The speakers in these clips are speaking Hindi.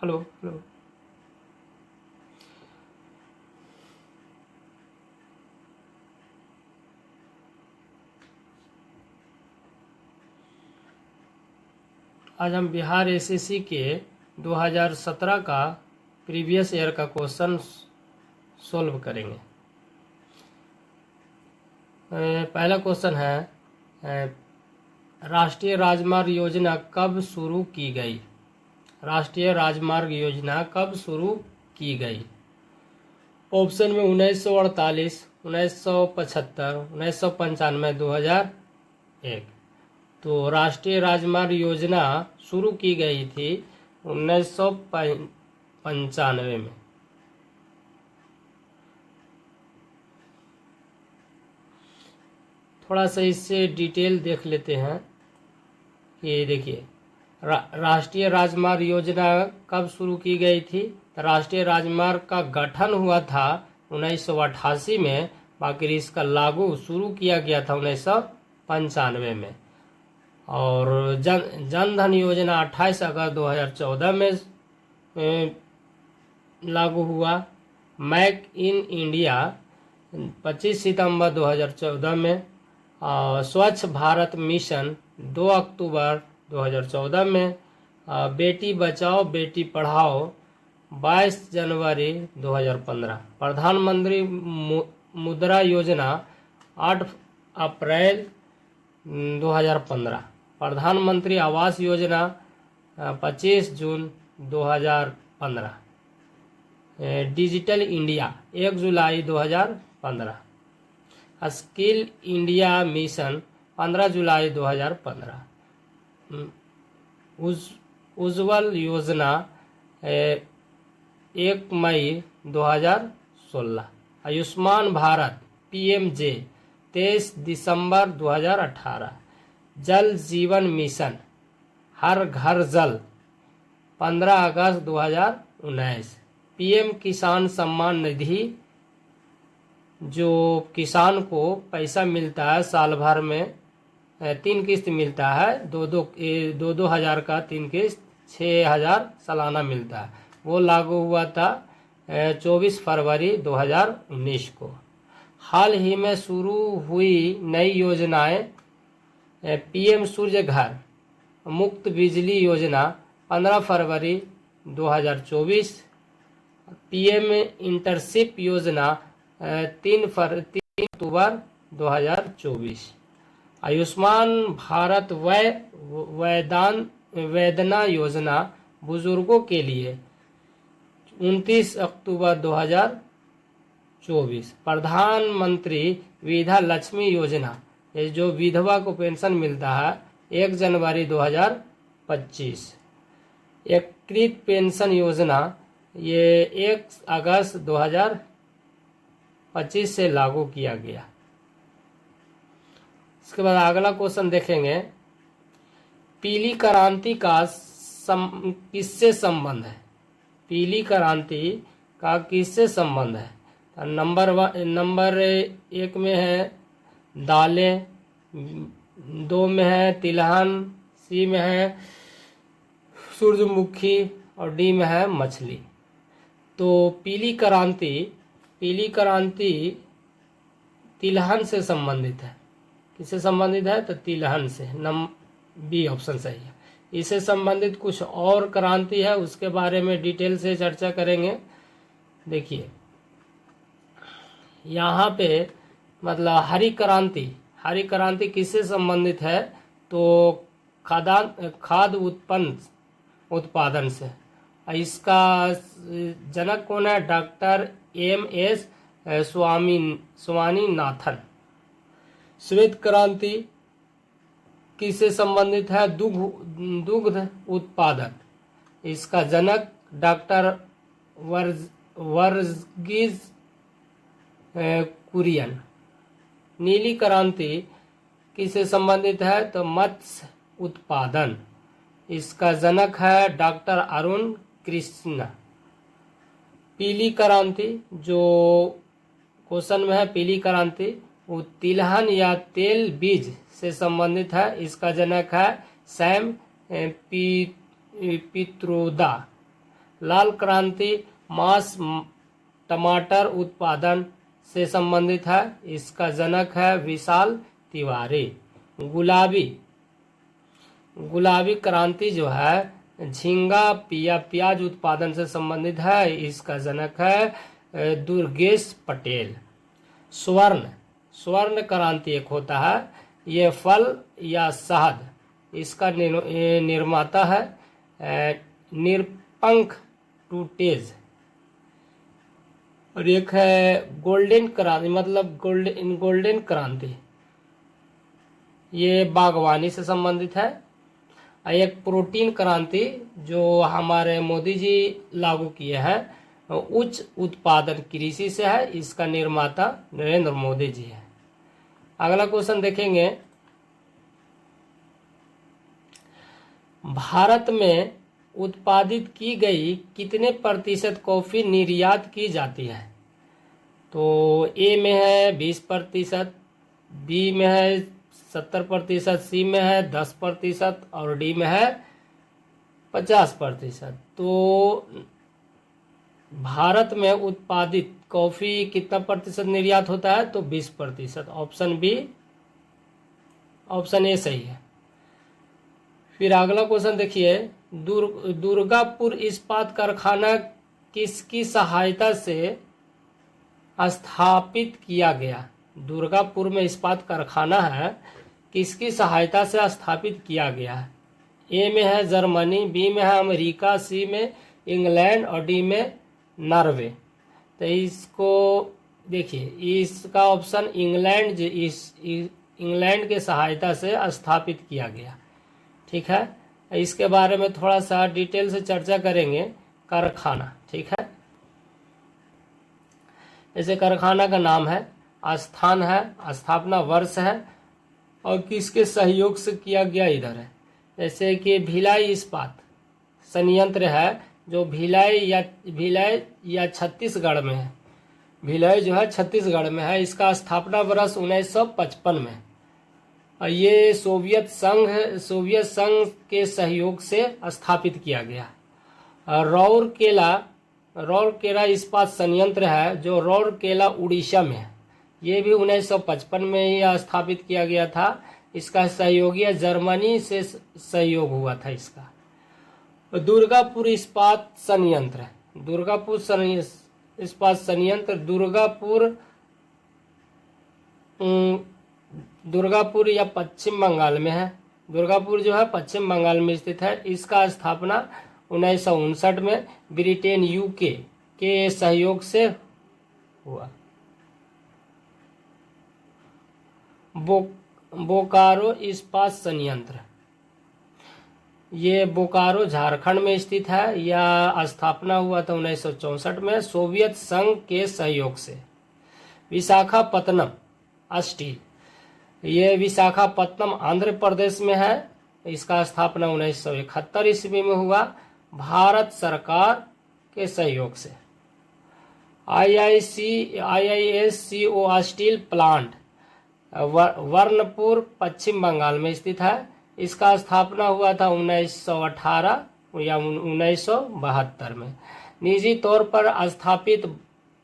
Hello hello. आज हम बिहार एसएससी के 2017 का प्रीवियस ईयर का क्वेश्चन सॉल्व करेंगे। पहला क्वेश्चन है, राष्ट्रीय राजमार्ग योजना कब शुरू की गई? राष्ट्रीय राजमार्ग योजना कब शुरू की गई? ऑप्शन में 1948, 1975, 1995, 2001। तो राष्ट्रीय राजमार्ग योजना शुरू की गई थी 1995 में। थोड़ा सा इससे डिटेल देख लेते हैं कि देखिए राष्ट्रीय राजमार्ग योजना कब शुरू की गई थी। तो राष्ट्रीय राजमार्ग का गठन हुआ था 1988 में, बाकी इसका लागू शुरू किया गया था 1995 में। और जन धन योजना 28 अगस्त 2014 में लागू हुआ। मेक इन इंडिया 25 सितंबर 2014 में। स्वच्छ भारत मिशन 2 अक्टूबर 2014 में। बेटी बचाओ बेटी पढ़ाओ 22 जनवरी 2015। प्रधानमंत्री मुद्रा योजना 8 अप्रैल 2015। प्रधानमंत्री आवास योजना 25 जून 2015। डिजिटल इंडिया 1 जुलाई 2015। स्किल इंडिया मिशन 15 जुलाई 2015। उज्ज्वल योजना 1 मई 2016। आयुष्मान भारत PMJ 23 दिसंबर 2018। जल जीवन मिशन हर घर जल 15 अगस्त 2019। PM किसान सम्मान निधि, जो किसान को पैसा मिलता है साल भर में 3 किस्त मिलता है, दो हजार का 3 किस्त 6,000 सालाना मिलता है। वो लागू हुआ था 24 फरवरी 2019 को। हाल ही में शुरू हुई नई योजनाएं PM सूर्य घर मुफ्त बिजली योजना 15 फरवरी 2024। PM इंटर्नशिप योजना 3 अक्टूबर 2024। आयुष्मान भारत वेदना योजना बुजुर्गों के लिए 29 अक्टूबर 2024। प्रधानमंत्री विधवा लक्ष्मी योजना, ये जो विधवा को पेंशन मिलता है, 1 जनवरी 2025। एकीकृत पेंशन योजना ये 1 अगस्त 2025 से लागू किया गया। इसके बाद अगला क्वेश्चन देखेंगे, पीली क्रांति का किससे संबंध है? पीली क्रांति का किससे संबंध है? नंबर 1 में है दालें, 2 में है तिलहन, C में है सूरजमुखी और D में है मछली। तो पीली क्रांति तिलहन से संबंधित है। किससे संबंधित है? तो तिलहन से। B ऑप्शन सही है। इससे संबंधित कुछ और क्रांति है, उसके बारे में डिटेल से चर्चा करेंगे। देखिए यहाँ पे मतलब हरी क्रांति किससे संबंधित है? तो खाद्य उत्पादन से। इसका जनक कौन है? Doctor MS Swaminathan. श्वेत क्रांति किससे संबंधित है? दुग्ध उत्पादन। इसका जनक डॉक्टर वर्गीज कुरियन। नीली क्रांति किससे संबंधित है? तो मत्स्य उत्पादन। इसका जनक है डॉक्टर अरुण कृष्ण। पीली क्रांति जो क्वेश्चन में है, पीली क्रांति वो तिलहन या तेल बीज से संबंधित है। इसका जनक है सैम पित्रोदा। लाल क्रांति मांस टमाटर उत्पादन से संबंधित है, इसका जनक है विशाल तिवारी। गुलाबी क्रांति जो है झींगा या प्याज उत्पादन से संबंधित है, इसका जनक है दुर्गेश पटेल। स्वर्ण क्रांति एक होता है, ये फल या शहद, इसका निर्माता है निरपंख टूटेज। और एक है गोल्डन क्रांति, मतलब गोल्डन क्रांति, ये बागवानी से संबंधित है। एक प्रोटीन क्रांति जो हमारे मोदी जी लागू किए हैं, उच्च उत्पादन कृषि से है, इसका निर्माता नरेंद्र मोदी जी है। अगला क्वेश्चन देखेंगे, भारत में उत्पादित की गई कितने प्रतिशत कॉफी निर्यात की जाती है? तो ए में है 20%, बी में है 70%, सी में है 10% और डी में है 50%। तो भारत में उत्पादित कॉफी कितना प्रतिशत निर्यात होता है? तो 20%। ऑप्शन बी, ऑप्शन ए सही है। फिर अगला क्वेश्चन देखिए, दुर्गापुर इस्पात कारखाना किसकी सहायता से स्थापित किया गया? दुर्गापुर में इस्पात कारखाना है, किसकी सहायता से स्थापित किया गया है? ए में है जर्मनी, बी में है अमेरिका, सी में इंग्लैंड और डी में नॉर्वे। तो इसको देखिए, इसका ऑप्शन इंग्लैंड के सहायता से स्थापित किया गया। ठीक है, इसके बारे में थोड़ा सा डिटेल से चर्चा करेंगे। कारखाना, ठीक है, जैसे कारखाना का नाम है, स्थान है, स्थापना वर्ष है और किसके सहयोग से किया गया इधर है। जैसे कि भिलाई इस्पात संयंत्र है जो भिलाई या छत्तीसगढ़ में है। भिलाई जो है छत्तीसगढ़ में है, इसका स्थापना वर्ष 1955 में। और ये सोवियत संघ के सहयोग से स्थापित किया गया। राउरकेला इस्पात संयंत्र है जो राउरकेला उड़ीसा में है, ये भी 1955 में ही स्थापित किया गया था। इसका सहयोगी जर्मनी से सहयोग हुआ था इसका। दुर्गापुर इस्पात संयंत्र, दुर्गापुर या पश्चिम बंगाल में है। दुर्गापुर जो है पश्चिम बंगाल में स्थित है। इसका स्थापना 1959 में ब्रिटेन यूके के सहयोग से हुआ। बोकारो इस्पात संयंत्र, ये बोकारो झारखंड में स्थित है। यह स्थापना हुआ था 1964 में सोवियत संघ के सहयोग से। विशाखापत्तनम स्टील, ये विशाखापत्तनम आंध्र प्रदेश में है। इसका स्थापना 1971 ईस्वी में हुआ भारत सरकार के सहयोग से। IISCO स्टील प्लांट वर्नपुर पश्चिम बंगाल में स्थित है। इसका स्थापना हुआ था 1918 या 1972 में। निजी तौर पर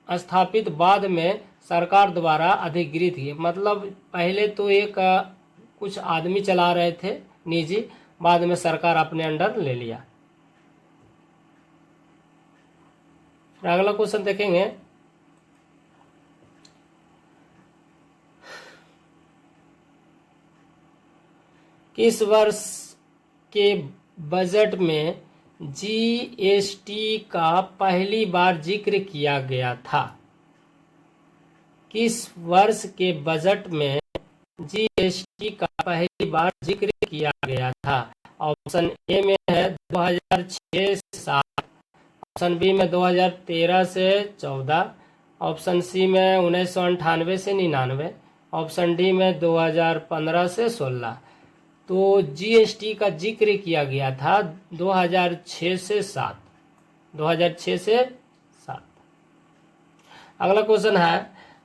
स्थापित बाद में सरकार द्वारा अधिकृत की, मतलब पहले तो एक कुछ आदमी चला रहे थे निजी, बाद में सरकार अपने अंडर ले लिया। अगला क्वेश्चन देखेंगे, किस वर्ष के बजट में GST का पहली बार जिक्र किया गया था? किस वर्ष के बजट में GST का पहली बार जिक्र किया गया था? ऑप्शन ए में है 2006 से 7, ऑप्शन बी में 2013 से 14, ऑप्शन सी में 1998 से 99, ऑप्शन डी में 2015 से 16। तो GST का जिक्र किया गया था 2006 से 7, 2006 से 7। अगला क्वेश्चन है,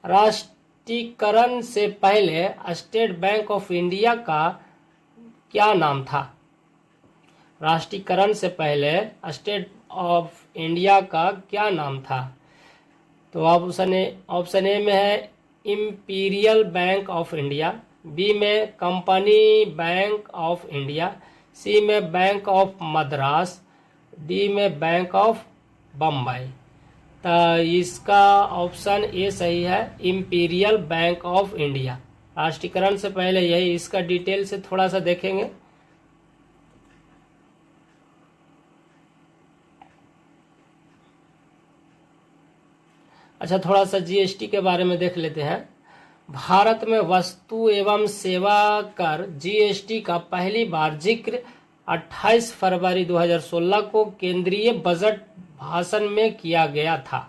राष्ट्रीयकरण से पहले स्टेट बैंक ऑफ इंडिया का क्या नाम था? राष्ट्रीयकरण से पहले ऑफ इंडिया का क्या नाम था? तो ऑप्शन ए में है imperial bank of India, B में company bank of India, C में बैंक ऑफ मद्रास, डी में बैंक ऑफ बम्बई। तो इसका ऑप्शन ए सही है, इंपीरियल बैंक ऑफ इंडिया। राष्ट्रीयकरण से पहले यही, इसका डिटेल से थोड़ा सा देखेंगे। अच्छा, थोड़ा सा जीएसटी के बारे में देख लेते हैं। भारत में वस्तु एवं सेवा कर जीएसटी का पहली बार जिक्र 28 फरवरी 2016 को केंद्रीय बजट भाषण में किया गया था।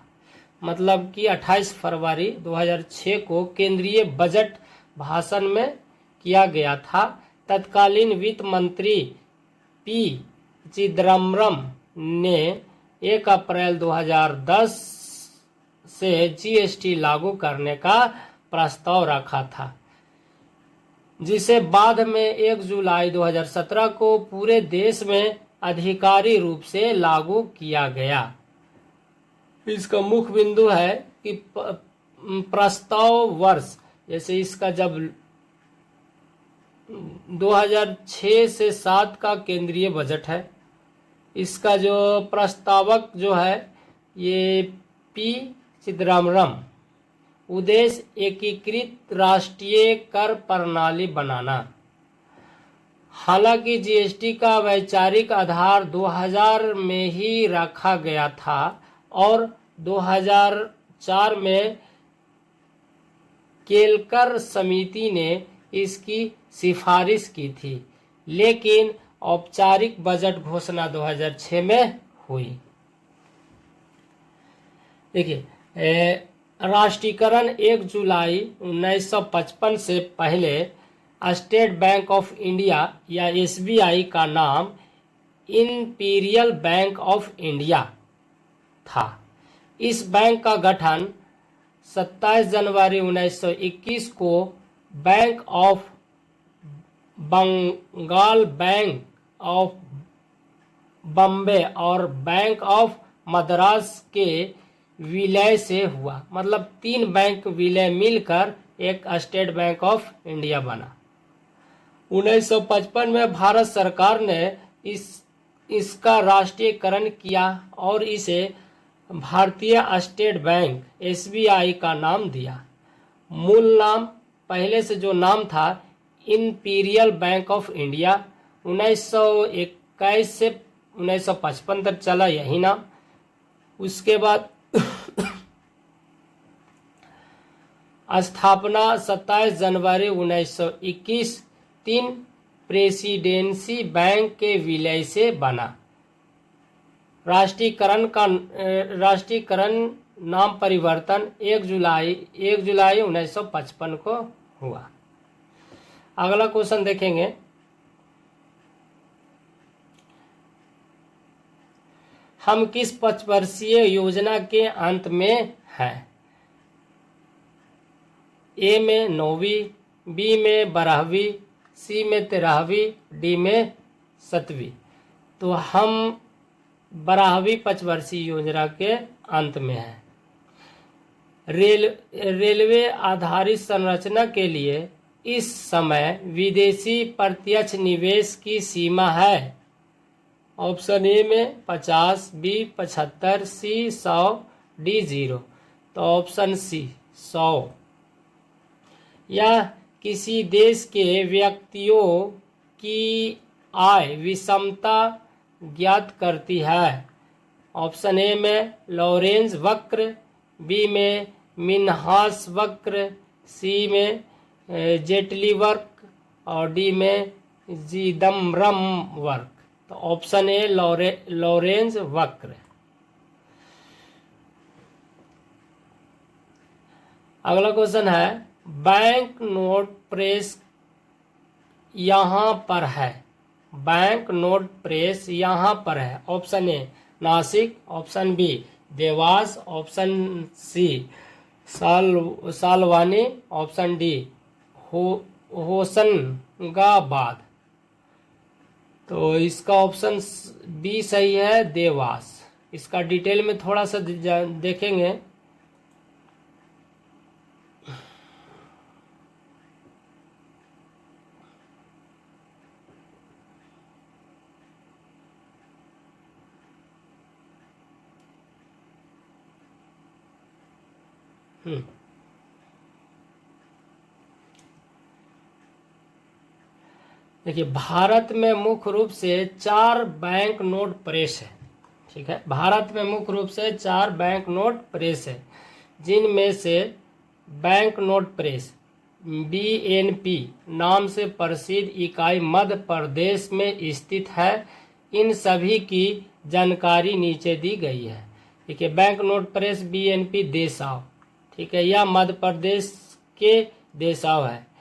मतलब कि 28 फरवरी 2006 को केंद्रीय बजट भाषण में किया गया था। तत्कालीन वित्त मंत्री पी चिदम्बरम ने 1 अप्रैल 2010 से जीएसटी लागू करने का प्रस्ताव रखा था, जिसे बाद में 1 जुलाई 2017 को पूरे देश में आधिकारिक रूप से लागू किया गया। इसका मुख्य बिंदु है कि प्रस्ताव वर्ष, जैसे इसका जब 2006 से 7 का केंद्रीय बजट है, इसका जो प्रस्तावक जो है ये पी चिदम्बरम। उद्देश्य एकीकृत राष्ट्रीय कर प्रणाली बनाना। हालांकि जीएसटी का वैचारिक आधार 2000 में ही रखा गया था और 2004 में केलकर समिति ने इसकी सिफारिश की थी, लेकिन औपचारिक बजट घोषणा 2006 में हुई। देखिए, राष्ट्रीयकरण 1 जुलाई 1955 से पहले स्टेट बैंक ऑफ इंडिया या एसबीआई का नाम इंपीरियल बैंक ऑफ इंडिया था। इस बैंक का गठन 27 जनवरी 1921 को bank of Bengal, bank of Bombay और बैंक ऑफ मद्रास के विलय से हुआ। मतलब 3 बैंक विलय मिलकर एक स्टेट बैंक ऑफ इंडिया बना। 1955 में भारत सरकार ने इसका राष्ट्रीयकरण किया और इसे भारतीय स्टेट बैंक एसबीआई का नाम दिया। मूल नाम पहले से जो नाम था इंपीरियल बैंक ऑफ इंडिया, 1921 से 1955 तक चला यही नाम। उसके बाद स्थापना 27 जनवरी 1921 3 प्रेसिडेंसी बैंक के विलय से बना। राष्ट्रीयकरण नाम परिवर्तन 1 जुलाई 1955 को हुआ। अगला क्वेश्चन देखेंगे। हम किस 5 वर्षीय योजना के अंत में हैं? ए में 9वीं, बी में 12वीं, सी में 13वीं, डी में 7वीं। तो हम 12वीं 5 वर्षीय योजना के अंत में हैं। रेलवे आधारित संरचना के लिए इस समय विदेशी प्रत्यक्ष निवेश की सीमा है। ऑप्शन ए में 50, बी 75, सी 100, डी 0। तो ऑप्शन सी 100। यह किसी देश के व्यक्तियों की आय विषमता ज्ञात करती है। ऑप्शन ए में लॉरेंज वक्र, बी में मिन्हास वक्र, सी में जेटली वक्र और डी में चिदम्बरम वक्र। तो ऑप्शन ए लॉरेंज वक्र। अगला क्वेश्चन है, बैंक नोट प्रेस यहाँ पर है। बैंक नोट प्रेस यहाँ पर है। Option A Nashik, option B Dewas, option C Salwani, option D Hoshangabad. तो इसका ऑप्शन बी सही है, देवास। इसका डिटेल में थोड़ा सा देखेंगे। देखिए, भारत में मुख्य रूप से 4 बैंक नोट प्रेस है। ठीक है, भारत में मुख्य रूप से 4 बैंक नोट प्रेस है, जिनमें से बैंक नोट प्रेस BNP नाम से प्रसिद्ध इकाई मध्य प्रदेश में स्थित है। इन सभी की जानकारी नीचे दी गई है। देखिए, बैंक नोट प्रेस BNP देसाव, ठीक है, यह मध्य प्रदेश के देसाव है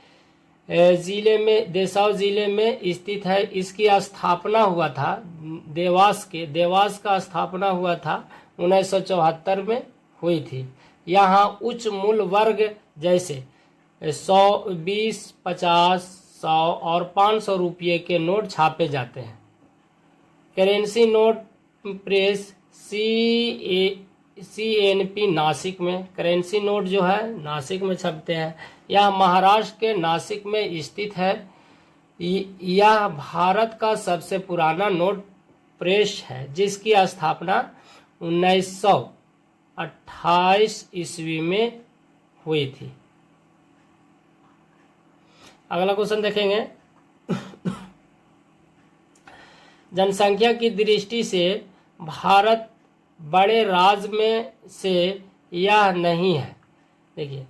देसाव जिले में स्थित है। इसकी स्थापना हुआ था देवास का स्थापना हुआ था 1974 में हुई थी। यहाँ उच्च मूल्य वर्ग जैसे 100, 20, 50, 100 और 500 रुपये के नोट छापे जाते हैं। Currency note press CNP Nashik में, करेंसी नोट जो है नासिक में छपते हैं। यह महाराष्ट्र के नासिक में स्थित है। यह भारत का सबसे पुराना नोट प्रेस है, जिसकी स्थापना 1928 ईस्वी में हुई थी। अगला क्वेश्चन देखेंगे। जनसंख्या की दृष्टि से भारत बड़े राज्य में से यह नहीं है। देखिए,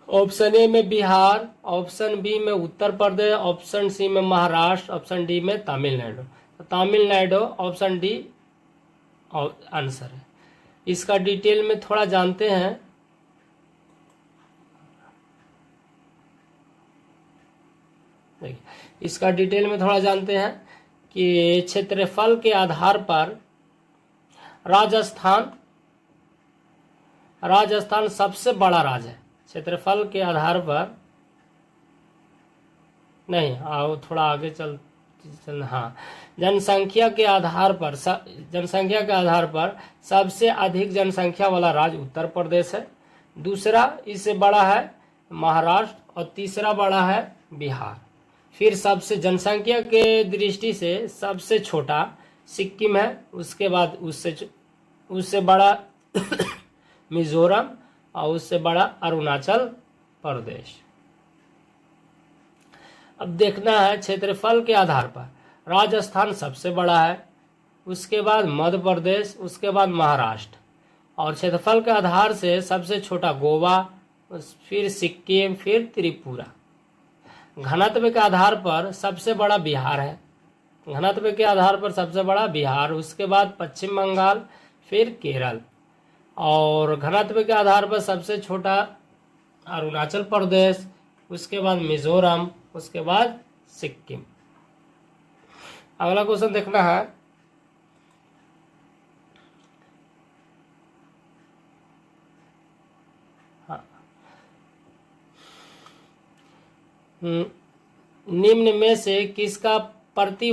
ऑप्शन ए में बिहार, ऑप्शन बी में उत्तर प्रदेश, ऑप्शन सी में महाराष्ट्र, ऑप्शन डी में तमिलनाडु। तो तमिलनाडु ऑप्शन डी आंसर है। इसका डिटेल में थोड़ा जानते हैं। देखिए, इसका डिटेल में थोड़ा जानते हैं कि क्षेत्रफल के आधार पर राजस्थान सबसे बड़ा राज्य है। क्षेत्रफल के आधार पर नहीं, आओ थोड़ा आगे चल हाँ, जनसंख्या के आधार पर सबसे अधिक जनसंख्या वाला राज्य उत्तर प्रदेश है। दूसरा इससे बड़ा है महाराष्ट्र और तीसरा बड़ा है बिहार। फिर सबसे जनसंख्या के दृष्टि से सबसे छोटा सिक्किम है। उसके बाद उससे बड़ा मिजोरम और उससे बड़ा अरुणाचल प्रदेश। अब देखना है क्षेत्रफल के आधार पर राजस्थान सबसे बड़ा है, उसके बाद मध्य प्रदेश, उसके बाद महाराष्ट्र, और क्षेत्रफल के आधार से सबसे छोटा गोवा, फिर सिक्किम, फिर त्रिपुरा। घनत्व के आधार पर सबसे बड़ा बिहार है, घनत्व के आधार पर सबसे बड़ा बिहार, उसके बाद पश्चिम बंगाल, फिर केरल, और घनत्व के आधार पर सबसे छोटा अरुणाचल प्रदेश, उसके बाद मिजोरम, उसके बाद सिक्किम। अगला क्वेश्चन देखना है। हाँ, निम्न में से किसका प्रति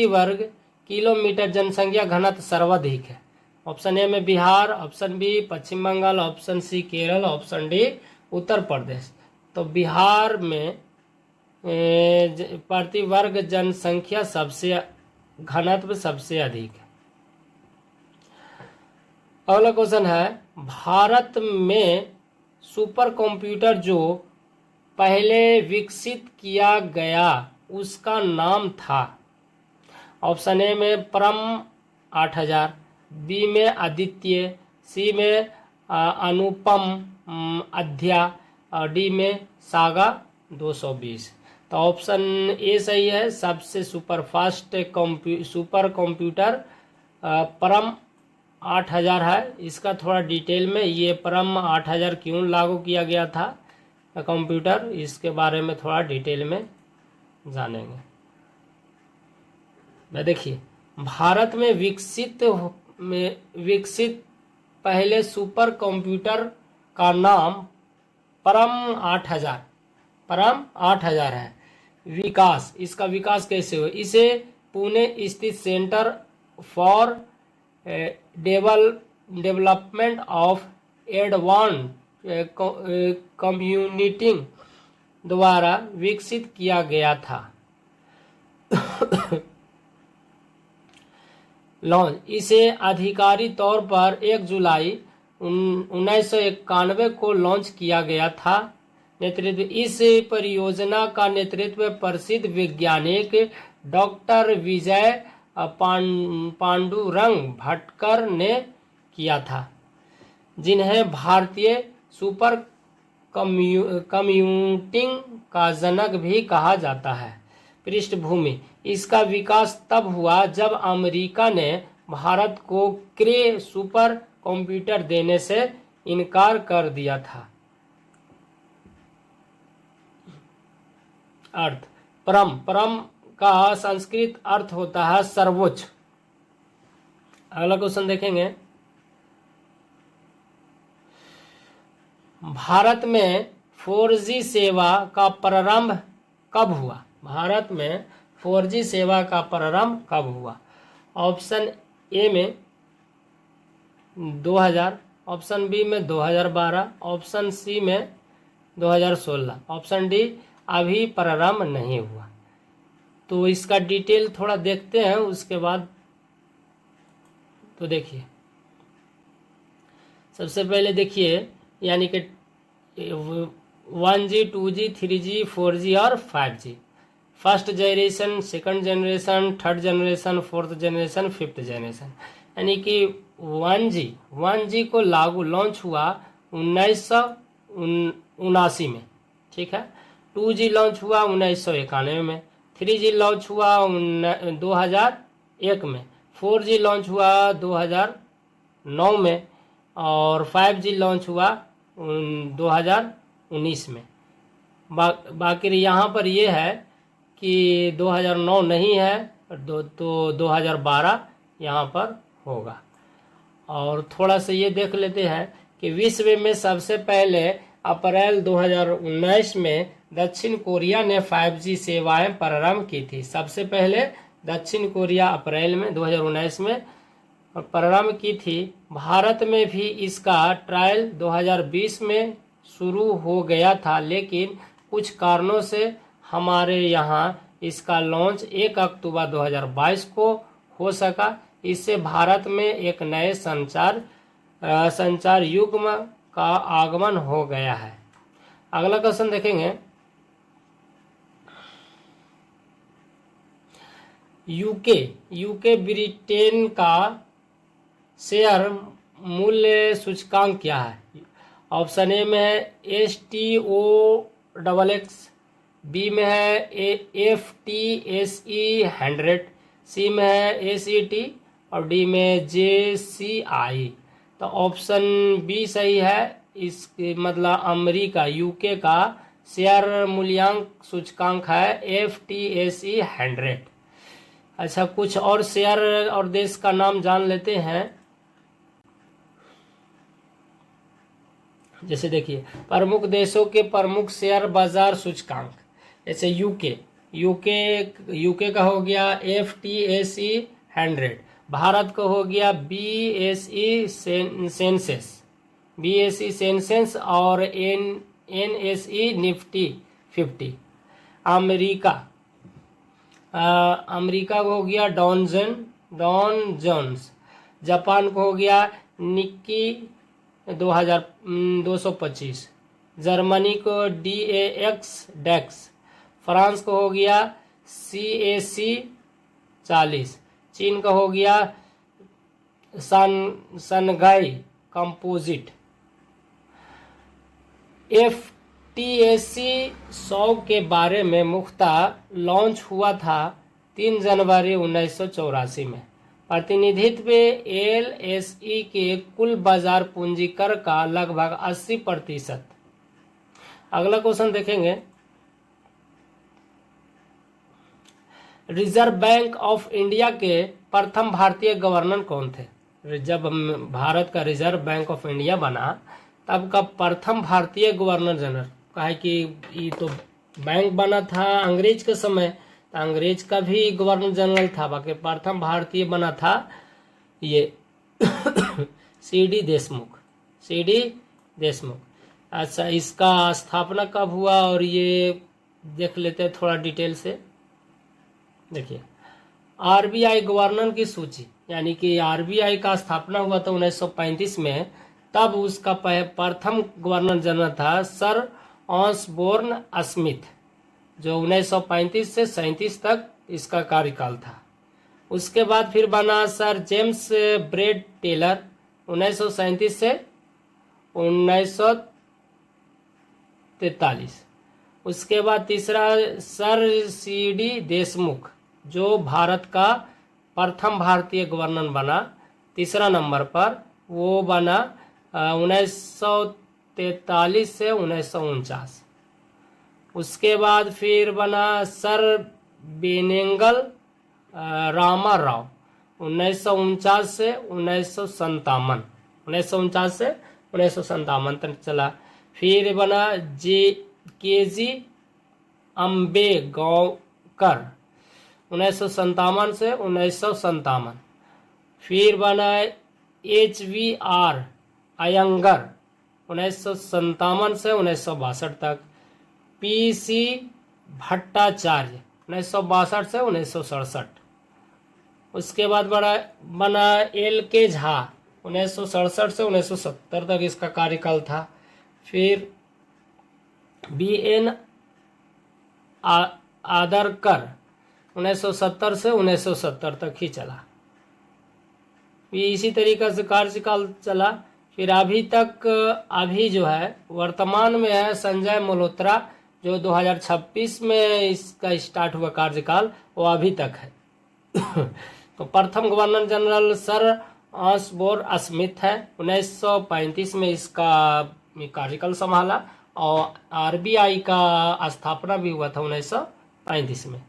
वर्ग किलोमीटर जनसंख्या घनत्व सर्वाधिक है? ऑप्शन ए में Bihar, option B Paschim Bangal, option C Kerala, option D Uttar Pradesh. तो बिहार में प्रति वर्ग जनसंख्या घनत्व सबसे अधिक है। अगला क्वेश्चन है, भारत में सुपर कंप्यूटर जो पहले विकसित किया गया उसका नाम था? ऑप्शन ए में परम 8000, बी में आदित्य, सी में अनुपम अध्या, और डी में सागा 220। तो ऑप्शन ए सही है। सबसे सुपर कंप्यूटर परम 8000 है। इसका थोड़ा डिटेल में, ये परम 8000 क्यों लागू किया गया था कंप्यूटर, इसके बारे में थोड़ा डिटेल में जानेंगे। देखिए, भारत में विकसित पहले सुपर कंप्यूटर का नाम परम 8000 है। इसका विकास कैसे हुआ? इसे पुणे स्थित centre for development of advance computing द्वारा विकसित किया गया था। लॉन्च इसे आधिकारिक तौर पर 1 जुलाई 1991 को लॉन्च किया गया था। नेतृत्व इस परियोजना का नेतृत्व प्रसिद्ध वैज्ञानिक डॉक्टर विजय पांडुरंग भटकर ने किया था, जिन्हें भारतीय सुपर कंप्यूटिंग का जनक भी कहा जाता है। पृष्ठभूमि इसका विकास तब हुआ जब अमेरिका ने भारत को क्रे सुपर कंप्यूटर देने से इनकार कर दिया था। अर्थ परम परम का संस्कृत अर्थ होता है सर्वोच्च। अगला क्वेश्चन देखेंगे, भारत में 4G सेवा का प्रारंभ कब हुआ? भारत में 4G सेवा का प्रारंभ कब हुआ? ऑप्शन ए में 2000, ऑप्शन बी में 2012, ऑप्शन सी में 2016, ऑप्शन डी अभी प्रारंभ नहीं हुआ। तो इसका डिटेल थोड़ा देखते हैं उसके बाद। तो देखिए, सबसे पहले देखिए, यानी कि 1G 2G 3G 4G और 5G, first generation, second generation, third generation, fourth generation, fifth generation. यानी कि 1G को लागू लॉन्च हुआ 1979 में, ठीक है। 2G लॉन्च हुआ 1991 में, 3G लॉन्च हुआ 2001 में, 4G लॉन्च हुआ 2009 में और 5G लॉन्च हुआ 2019 में। बाकी यहाँ पर ये है कि 2009 नहीं है तो 2012 यहाँ पर होगा। और थोड़ा सा ये देख लेते हैं कि विश्व में सबसे पहले अप्रैल 2019 में दक्षिण कोरिया ने 5G सेवाएं प्रारंभ की थी। सबसे पहले दक्षिण कोरिया अप्रैल में 2019 में प्रारंभ की थी। भारत में भी इसका ट्रायल 2020 में शुरू हो गया था, लेकिन कुछ कारणों से हमारे यहाँ इसका लॉन्च 1 अक्टूबर 2022 को हो सका। इससे भारत में एक नए संचार युग का आगमन हो गया है। अगला क्वेश्चन देखेंगे, यूके ब्रिटेन का शेयर मूल्य सूचकांक क्या है? ऑप्शन ए में है STOXX, बी में है FTSE 100, सी में है ACT और डी में JCI। तो ऑप्शन बी सही है। इसके मतलब अमेरिका, यूके का शेयर मूल्यांक सूचकांक है FTSE 100। अच्छा, कुछ और शेयर और देश का नाम जान लेते हैं। जैसे देखिए, प्रमुख देशों के प्रमुख शेयर बाजार सूचकांक, जैसे यूके का हो गया FTSE 100, भारत का हो गया BSE सेंसेक्स और NSE निफ्टी 50। अमेरिका को हो गया डॉन जोन्स। जापान को हो गया निक्की 225। जर्मनी को DAX डेक्स। फ्रांस को हो गया CAC 40। चीन का हो गया शंघाई कंपोजिट। FTSE 100 के बारे में मुख्तार लॉन्च हुआ था 3 जनवरी 1984 में। प्रतिनिधित्व LSE के कुल बाजार पूंजीकर का लगभग 80%। अगला क्वेश्चन देखेंगे, रिजर्व बैंक ऑफ इंडिया के प्रथम भारतीय गवर्नर कौन थे? जब भारत का रिजर्व बैंक ऑफ इंडिया बना तब का प्रथम भारतीय गवर्नर जनरल, कहा कि ये तो बैंक बना था अंग्रेज के समय, तो अंग्रेज का भी गवर्नर जनरल था, बाकी प्रथम भारतीय बना था ये सी डी देशमुख। अच्छा, इसका स्थापना कब हुआ और ये देख लेते हैं थोड़ा डिटेल से। देखिए, आरबीआई गवर्नर की सूची, यानी कि आरबीआई का स्थापना हुआ था 1935 में। तब उसका प्रथम गवर्नर जनरल था सर ऑसबोर्न स्मिथ, जो 1935 से 37 तक इसका कार्यकाल था। उसके बाद फिर बना सर जेम्स ब्रेड टेलर 1937 से 1943। उसके बाद तीसरा सर सी.डी. देशमुख, जो भारत का प्रथम भारतीय गवर्नर बना, तीसरा नंबर पर वो बना 1943 से 1949। उसके बाद फिर बना सर बेनेगल रामाराव 1949 से 1957 तक चला। फिर बना के.जी. अम्बेगौकर 1957 से 1957। फिर बना H.V.R. अयंगर 1957 से 1962 तक। P.C. भट्टाचार्य 1962 से 1967। उसके बाद बना L.K. झा 1967 से 1970 तक इसका कार्यकाल था। फिर B.N. आदरकर 1970 से 1970 तक ही चला। इसी तरीके से कार्यकाल चला। फिर अभी जो है वर्तमान में है संजय मल्होत्रा, जो 2026 में इसका स्टार्ट हुआ कार्यकाल, वो अभी तक है। तो प्रथम governor general sir Osborne Smith है, 1935 में इसका कार्यकाल संभाला, और आरबीआई का स्थापना भी हुआ था 1935 में।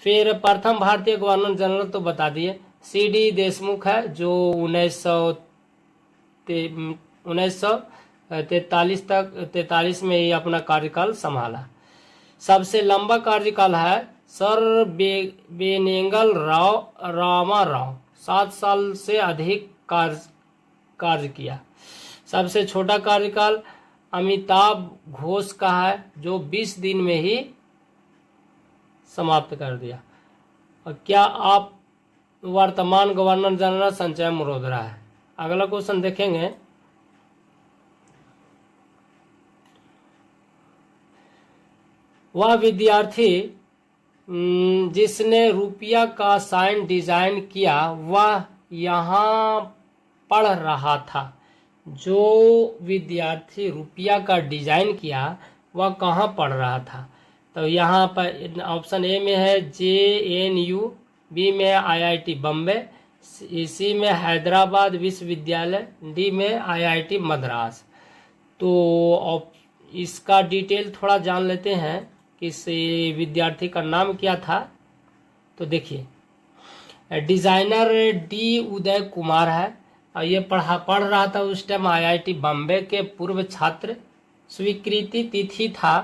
फिर प्रथम भारतीय गवर्नर जनरल तो बता दिए, सी.डी. देशमुख है, जो 1943 में ही अपना कार्यकाल संभाला। सबसे लंबा कार्यकाल है सर बेनेगल रामाराव, 7 साल से अधिक कार्य किया। सबसे छोटा कार्यकाल अमिताभ घोष का है, जो 20 दिन में ही समाप्त कर दिया। और क्या आप वर्तमान गवर्नर जनरल संजय मल्होत्रा है। अगला क्वेश्चन देखेंगे। वह विद्यार्थी जिसने रुपया का साइन डिजाइन किया, वह यहाँ पढ़ रहा था। जो विद्यार्थी रुपया का डिजाइन किया वह कहाँ पढ़ रहा था। तो यहाँ पर ऑप्शन ए में है JNU, बी में IIT बम्बे, सी में हैदराबाद विश्वविद्यालय, डी में IIT मद्रास। तो इसका डिटेल थोड़ा जान लेते हैं कि इस विद्यार्थी का नाम क्या था। तो देखिए, डिजाइनर D. उदय कुमार है, और ये पढ़ रहा था उस टाइम IIT बम्बे के पूर्व छात्र। स्वीकृति तिथि था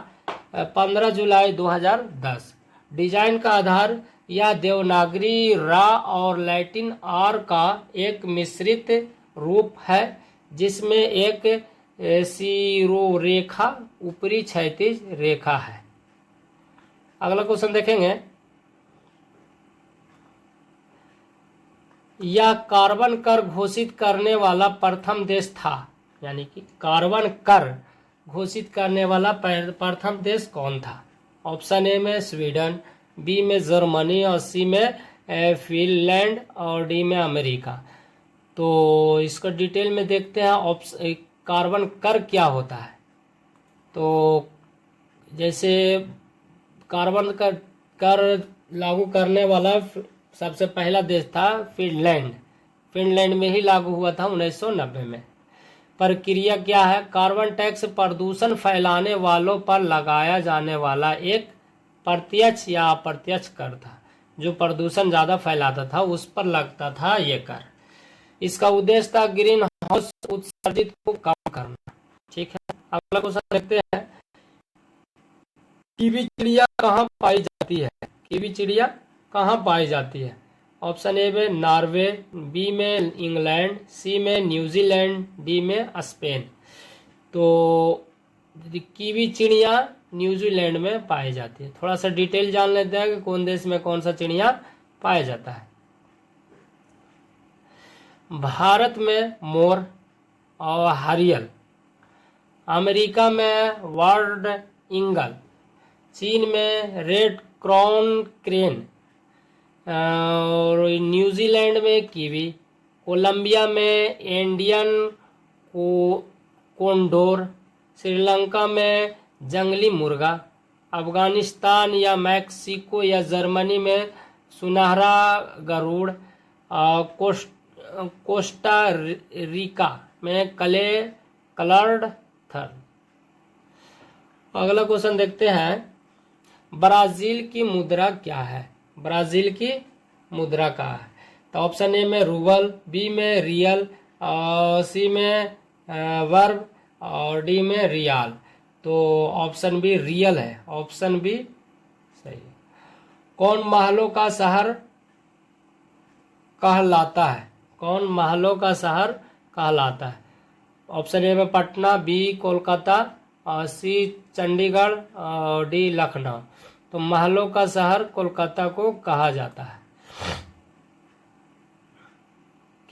15 जुलाई 2010। डिजाइन का आधार यह देवनागरी रा और लैटिन आर का एक मिश्रित रूप है, जिसमें एक शिरोरेखा ऊपरी क्षैतिज रेखा है। अगला क्वेश्चन देखेंगे। यह कार्बन कर घोषित करने वाला प्रथम देश था, यानी कि कार्बन कर घोषित करने वाला प्रथम देश कौन था। ऑप्शन ए में स्वीडन, बी में जर्मनी, और सी में फिनलैंड, और डी में अमेरिका। तो इसको डिटेल में देखते हैं कार्बन कर क्या होता है। तो जैसे कार्बन कर लागू करने वाला सबसे पहला देश था फिनलैंड में ही लागू हुआ था 1990 में। प्रक्रिया क्या है। कार्बन टैक्स प्रदूषण फैलाने वालों पर लगाया जाने वाला एक प्रत्यक्ष या अप्रत्यक्ष कर था। जो प्रदूषण ज़्यादा फैलाता था उस पर लगता था ये कर। इसका उद्देश्य था ग्रीन हाउस उत्सर्जित को कम करना। ठीक है, अगला क्वेश्चन देखते हैं। कीवी चिड़िया कहाँ पाई जाती है। कीवी चिड़िया कहाँ पाई जाती है? ऑप्शन ए में नॉर्वे, बी में इंग्लैंड, सी में न्यूजीलैंड, डी में स्पेन। तो कीवी चिड़िया न्यूजीलैंड में पाई जाती है। थोड़ा सा डिटेल जान लेते हैं कि कौन देश में कौन सा चिड़िया पाया जाता है। भारत में मोर और हरियल, अमेरिका में वर्ल्ड ईगल, चीन में रेड क्राउन क्रेन, और न्यूजीलैंड में कीवी, कोलंबिया में इंडियन कोंडोर, श्रीलंका में जंगली मुर्गा, अफगानिस्तान या मैक्सिको या जर्मनी में सुनहरा गरुड़, कोस्टा रिका में कलर्ड थर। अगला क्वेश्चन देखते हैं, ब्राजील की मुद्रा क्या है? ब्राजील की मुद्रा क्या है? तो ऑप्शन ए में रूबल, बी में रियल, सी में वर्ब और डी में रियाल। तो ऑप्शन बी रियल है, ऑप्शन बी सही है। कौन महलों का शहर कहलाता है? कौन महलों का शहर कहलाता है? ऑप्शन ए में पटना, बी कोलकाता, सी चंडीगढ़ और डी लखनऊ। तो महलों का शहर कोलकाता को कहा जाता है।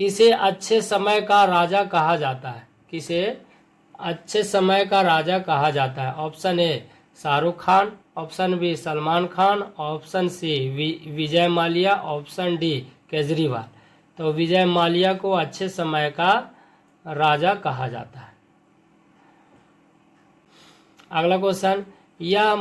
किसे अच्छे समय का राजा कहा जाता है? किसे अच्छे समय का राजा कहा जाता है? Option A Shahrukh Khan, option B Salman Khan, option C Vijay Mallya, option D Kejriwal. तो विजय माल्या को अच्छे समय का राजा कहा जाता है। अगला क्वेश्चन, यह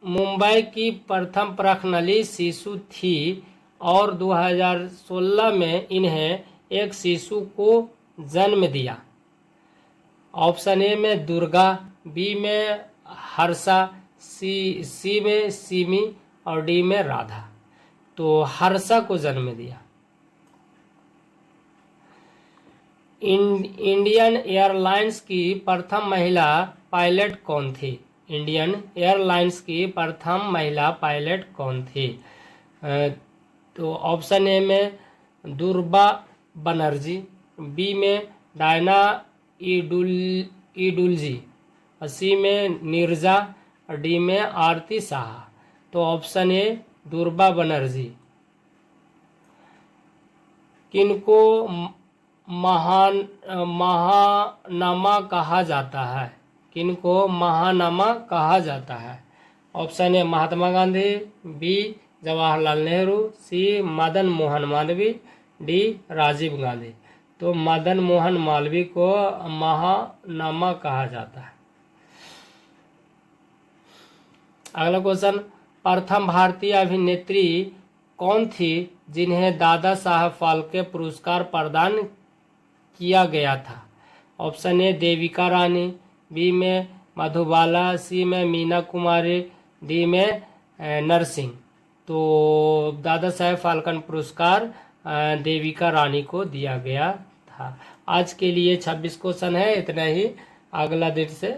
मुंबई की प्रथम प्रखनली शिशु थी और 2016 में इन्हें एक शिशु को जन्म दिया। ऑप्शन ए में दुर्गा, बी में हर्षा, सी में सिमी और डी में राधा। तो हर्षा को जन्म दिया। इंडियन एयरलाइंस की प्रथम महिला पायलट कौन थी? इंडियन एयरलाइंस की प्रथम महिला पायलट कौन थी? तो ऑप्शन ए में दुर्बा बनर्जी, बी में डायना ईडुलजी, सी में नीरजा और डी में आरती शाह। तो ऑप्शन ए दुर्बा बनर्जी। किनको महानामा कहा जाता है? किनको महानामा कहा जाता है? Option A Mahatma Gandhi, B Jawaharlal Nehru, C Madan Mohan Malviya, D Rajiv Gandhi. तो मदन मोहन मालवीय को महानामा कहा जाता है। अगला क्वेश्चन, प्रथम भारतीय अभिनेत्री कौन थी जिन्हें दादा साहब फाल्के पुरस्कार प्रदान किया गया था? Option A Devika Rani, B में मधुबाला, सी में मीना कुमारी, डी में नरसिंह। तो दादा साहेब फाल्के पुरस्कार देविका रानी को दिया गया था। आज के लिए 26 क्वेश्चन है, इतना ही। अगला दिन से